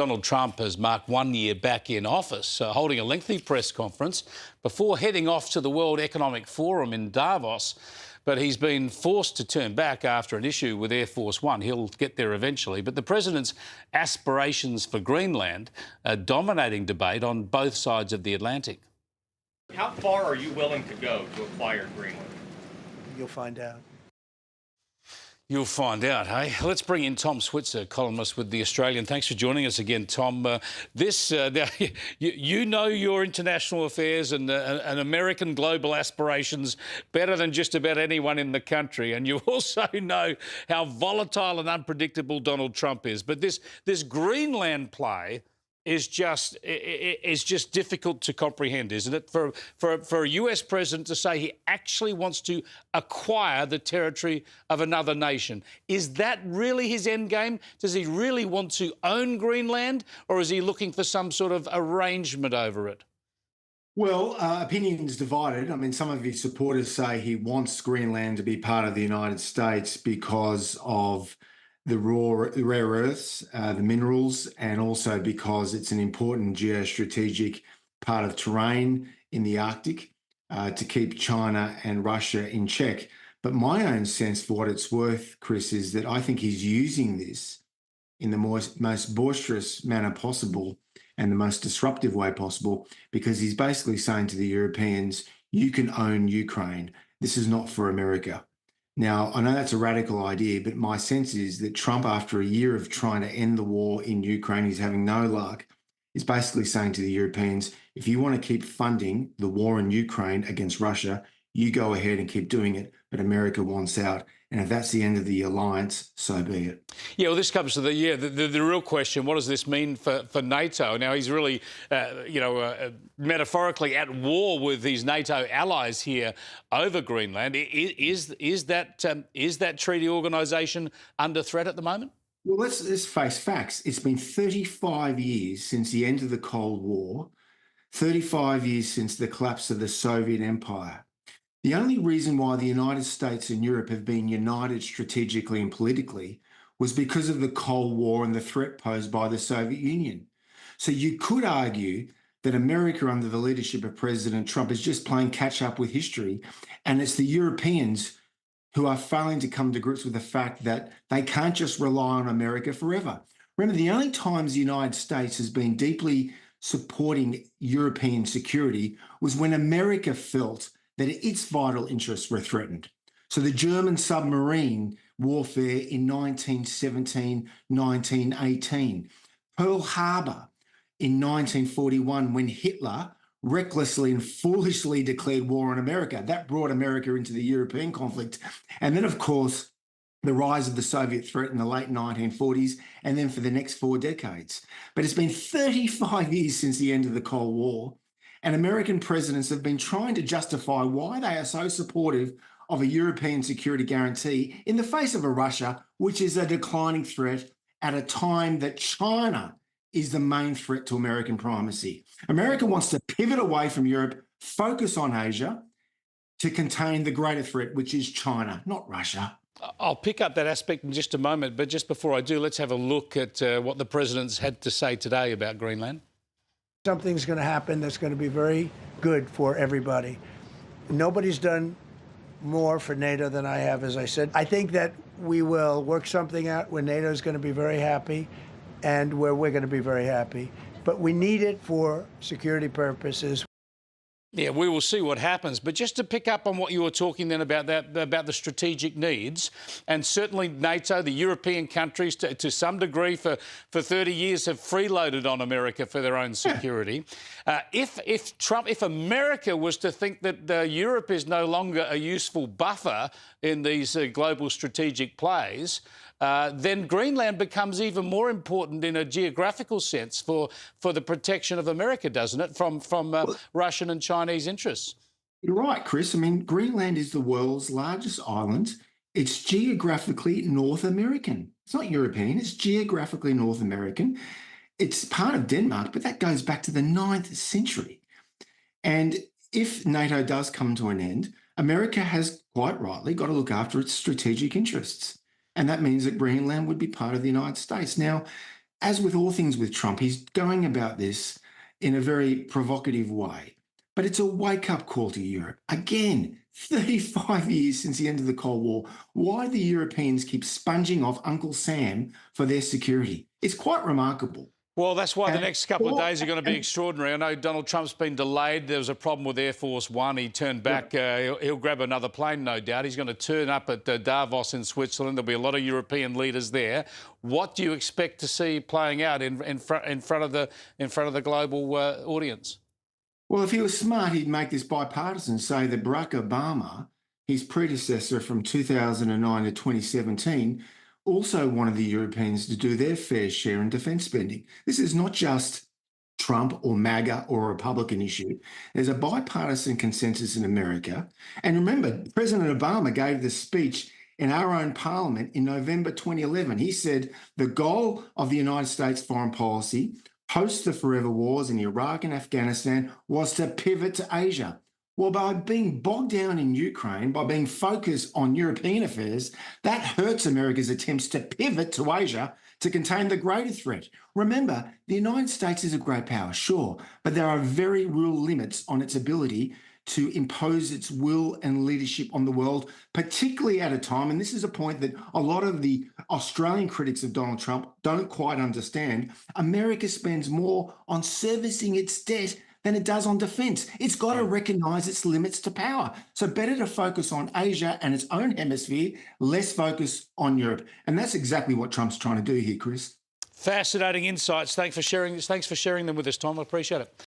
Donald Trump has marked 1 year back in office, holding a lengthy press conference before heading off to the World Economic Forum in Davos. But he's been forced to turn back after an issue with Air Force One. He'll get there eventually. But the president's aspirations for Greenland are dominating debate on both sides of the Atlantic. How far are you willing to go to acquire Greenland? You'll find out. You'll find out, hey? Let's bring in Tom Switzer, columnist with The Australian. Thanks for joining us again, Tom. Now, you know your international affairs and American global aspirations better than just about anyone in the country, and you also know how volatile and unpredictable Donald Trump is. But this Greenland play is just difficult to comprehend, isn't it? For a US president to say he actually wants to acquire the territory of another nation. Is that really his end game? Does he really want to own Greenland, or is he looking for some sort of arrangement over it? Well, opinions divided. I mean, some of his supporters say he wants Greenland to be part of the United States because of the rare earths, the minerals, and also because it's an important geostrategic part of terrain in the Arctic to keep China and Russia in check. But my own sense, for what it's worth, Chris, is that I think he's using this in the most boisterous manner possible and the most disruptive way possible, because he's basically saying to the Europeans, you can own Ukraine. This is not for America. Now, I know that's a radical idea, but my sense is that Trump, after a year of trying to end the war in Ukraine, he's having no luck, is basically saying to the Europeans, if you want to keep funding the war in Ukraine against Russia, you go ahead and keep doing it, but America wants out. And if that's the end of the alliance, so be it. Yeah, well, this comes to the real question. What does this mean for NATO? Now, he's really, metaphorically at war with his NATO allies here over Greenland. Is that treaty organisation under threat at the moment? Well, let's face facts. It's been 35 years since the end of the Cold War, 35 years since the collapse of the Soviet Empire. The only reason why the United States and Europe have been united strategically and politically was because of the Cold War and the threat posed by the Soviet Union. So you could argue that America, under the leadership of President Trump, is just playing catch up with history. And it's the Europeans who are failing to come to grips with the fact that they can't just rely on America forever. Remember, the only times the United States has been deeply supporting European security was when America felt that its vital interests were threatened. So the German submarine warfare in 1917, 1918, Pearl Harbor in 1941, when Hitler recklessly and foolishly declared war on America. That brought America into the European conflict. And then, of course, the rise of the Soviet threat in the late 1940s, and then for the next 4 decades. But it's been 35 years since the end of the Cold War. And American presidents have been trying to justify why they are so supportive of a European security guarantee in the face of a Russia, which is a declining threat at a time that China is the main threat to American primacy. America wants to pivot away from Europe, focus on Asia to contain the greater threat, which is China, not Russia. I'll pick up that aspect in just a moment, but just before I do, let's have a look at what the president's had to say today about Greenland. Something's going to happen that's going to be very good for everybody. Nobody's done more for NATO than I have, as I said. I think that we will work something out where NATO is going to be very happy and where we're going to be very happy. But we need it for security purposes. Yeah, we will see what happens. But just to pick up on what you were talking then about about the strategic needs, and certainly NATO, the European countries, to some degree for 30 years have freeloaded on America for their own security. If America was to think that Europe is no longer a useful buffer in these global strategic plays, then Greenland becomes even more important in a geographical sense for the protection of America, doesn't it, from Russian and Chinese interests? You're right, Chris. I mean, Greenland is the world's largest island. It's geographically North American. It's not European, it's geographically North American. It's part of Denmark, but that goes back to the 9th century. And if NATO does come to an end, America has quite rightly got to look after its strategic interests. And that means that Greenland would be part of the United States. Now, as with all things with Trump, he's going about this in a very provocative way. But it's a wake-up call to Europe. Again, 35 years since the end of the Cold War, why the Europeans keep sponging off Uncle Sam for their security. It's quite remarkable. Well, that's why the And- next couple of days are going to be extraordinary. I know Donald Trump's been delayed. There was a problem with Air Force One. He turned back. He'll grab another plane, no doubt. He's going to turn up at Davos in Switzerland. There'll be a lot of European leaders there. What do you expect to see playing out in front of the global audience? Well, if he was smart, he'd make this bipartisan, say that Barack Obama, his predecessor from 2009 to 2017, also wanted the Europeans to do their fair share in defence spending. This is not just Trump or MAGA or a Republican issue. There's a bipartisan consensus in America. And remember, President Obama gave the speech in our own parliament in November 2011. He said the goal of the United States foreign policy post the forever wars in Iraq and Afghanistan was to pivot to Asia. Well, by being bogged down in Ukraine, by being focused on European affairs, that hurts America's attempts to pivot to Asia to contain the greater threat. Remember, the United States is a great power, sure, but there are very real limits on its ability to impose its will and leadership on the world, particularly at a time, and this is a point that a lot of the Australian critics of Donald Trump don't quite understand, America spends more on servicing its debt than it does on defence. It's got to recognise its limits to power. So better to focus on Asia and its own hemisphere, less focus on Europe. And that's exactly what Trump's trying to do here, Chris. Fascinating insights. Thanks for sharing them with us, Tom. I appreciate it.